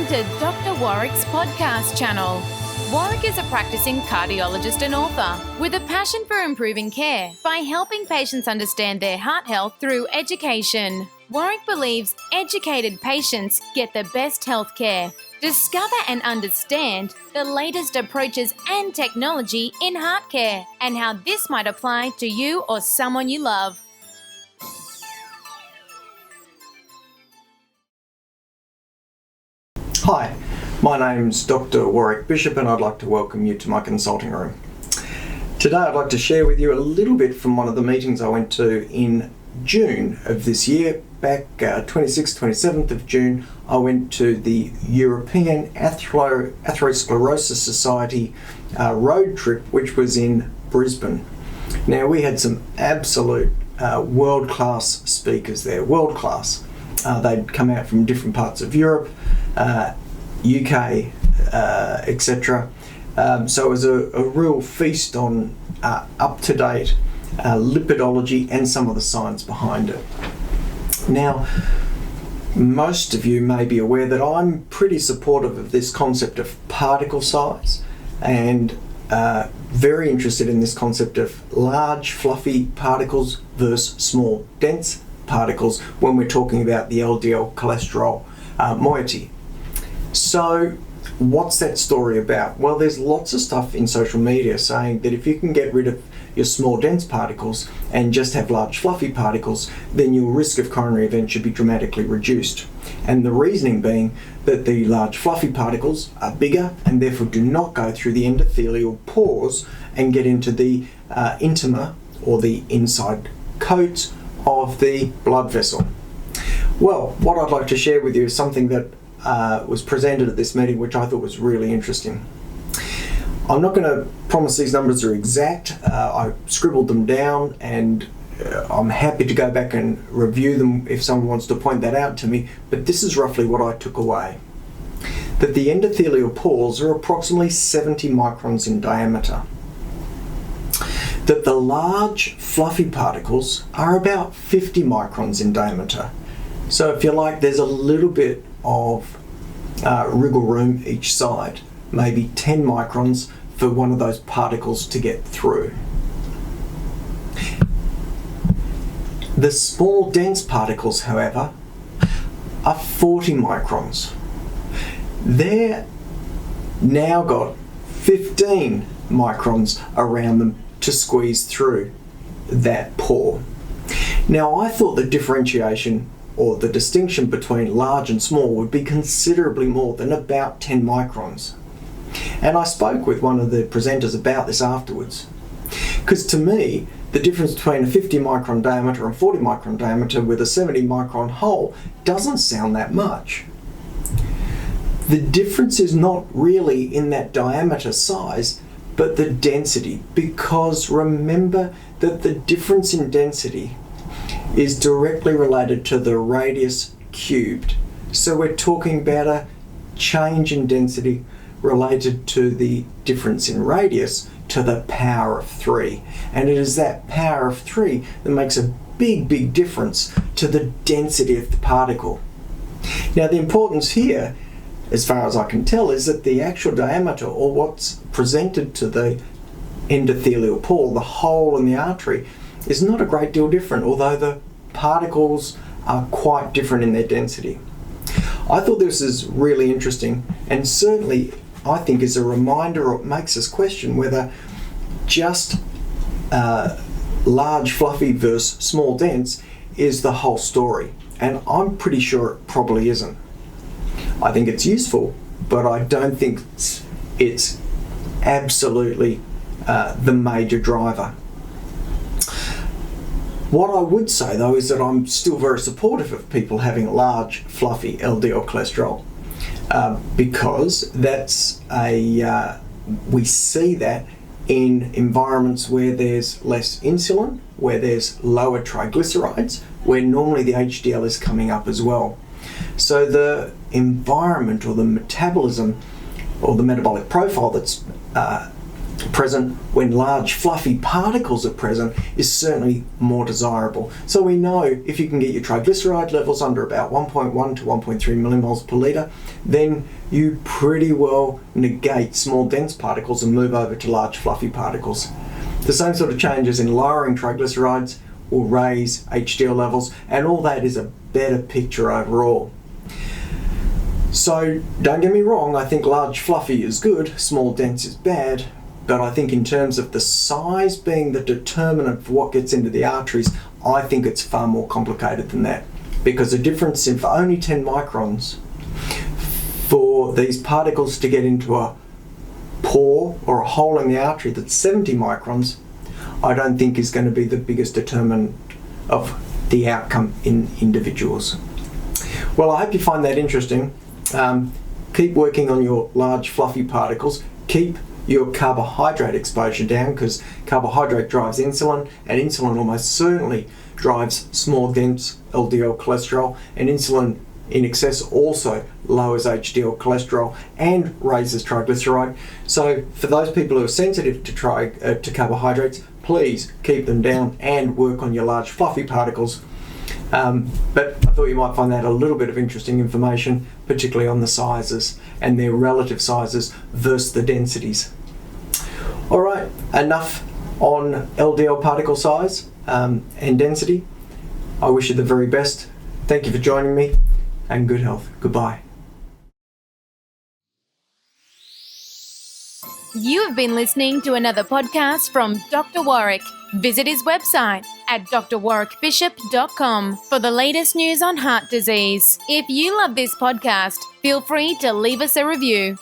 Welcome to Dr. Warrick's podcast channel. Warrick is a practicing cardiologist and author with a passion for improving care by helping patients understand their heart health through education. Warrick believes educated patients get the best health care. Discover and understand the latest approaches and technology in heart care and how this might apply to you or someone you love. Hi, my name's Dr. Warrick Bishop and I'd like to welcome you to my consulting room. Today I'd like to share with you a little bit from one of the meetings I went to in June of this year. Back 26th, 27th of June, I went to the European Atherosclerosis Society road trip, which was in Brisbane. Now, we had some absolute world-class speakers there, world-class. They'd come out from different parts of Europe, UK, etc. So it was a real feast on up-to-date lipidology and some of the science behind it. Now, most of you may be aware that I'm pretty supportive of this concept of particle size and very interested in this concept of large, fluffy particles versus small, dense particles when we're talking about the LDL cholesterol moiety. So, what's that story about? Well, there's lots of stuff in social media saying that if you can get rid of your small dense particles and just have large fluffy particles, then your risk of coronary event should be dramatically reduced. And the reasoning being that the large fluffy particles are bigger and therefore do not go through the endothelial pores and get into the intima or the inside coat of the blood vessel. Well, what I'd like to share with you is something that was presented at this meeting, which I thought was really interesting. I'm not going to promise these numbers are exact. I scribbled them down and I'm happy to go back and review them if someone wants to point that out to me, but this is roughly what I took away. That the endothelial pores are approximately 70 microns in diameter. That the large fluffy particles are about 50 microns in diameter. So if you like, there's a little bit of wriggle room each side, maybe 10 microns for one of those particles to get through. The small dense particles, however, are 40 microns. They're now got 15 microns around them to squeeze through that pore. Now, I thought the differentiation or the distinction between large and small would be considerably more than about 10 microns. And I spoke with one of the presenters about this afterwards. Because to me, the difference between a 50 micron diameter and 40 micron diameter with a 70 micron hole doesn't sound that much. The difference is not really in that diameter size, but the density. Because remember that the difference in density is directly related to the radius cubed. So we're talking about a change in density related to the difference in radius to the power of 3. And it is that power of 3 that makes a big difference to the density of the particle. Now, the importance here, as far as I can tell, is that the actual diameter, or what's presented to the endothelial pore, the hole in the artery, is not a great deal different, although the particles are quite different in their density. I thought this is really interesting, and certainly I think is a reminder, or makes us question whether just large fluffy versus small dense is the whole story, and I'm pretty sure it probably isn't. I think it's useful, but I don't think it's absolutely the major driver. What I would say though is that I'm still very supportive of people having large fluffy LDL cholesterol because that's we see that in environments where there's less insulin, where there's lower triglycerides, where normally the HDL is coming up as well. So the environment or the metabolism or the metabolic profile that's present when large fluffy particles are present is certainly more desirable. So we know if you can get your triglyceride levels under about 1.1 to 1.3 millimoles per litre, then you pretty well negate small dense particles and move over to large fluffy particles. The same sort of changes in lowering triglycerides will raise HDL levels, and all that is a better picture overall. So don't get me wrong, I think large fluffy is good, small dense is bad, but I think in terms of the size being the determinant for what gets into the arteries, I think it's far more complicated than that. Because the difference in for only 10 microns for these particles to get into a pore or a hole in the artery that's 70 microns, I don't think is going to be the biggest determinant of the outcome in individuals. Well, I hope you find that interesting. Keep working on your large fluffy particles. Keep your carbohydrate exposure down, because carbohydrate drives insulin, and insulin almost certainly drives small dense LDL cholesterol, and insulin in excess also lowers HDL cholesterol and raises triglyceride. So for those people who are sensitive to carbohydrates, please keep them down and work on your large fluffy particles. But I thought you might find that a little bit of interesting information, particularly on the sizes and their relative sizes versus the densities. All right, enough on LDL particle size and density. I wish you the very best. Thank you for joining me, and good health. Goodbye. You have been listening to another podcast from Dr. Warrick. Visit his website at drwarrickbishop.com for the latest news on heart disease. If you love this podcast, feel free to leave us a review.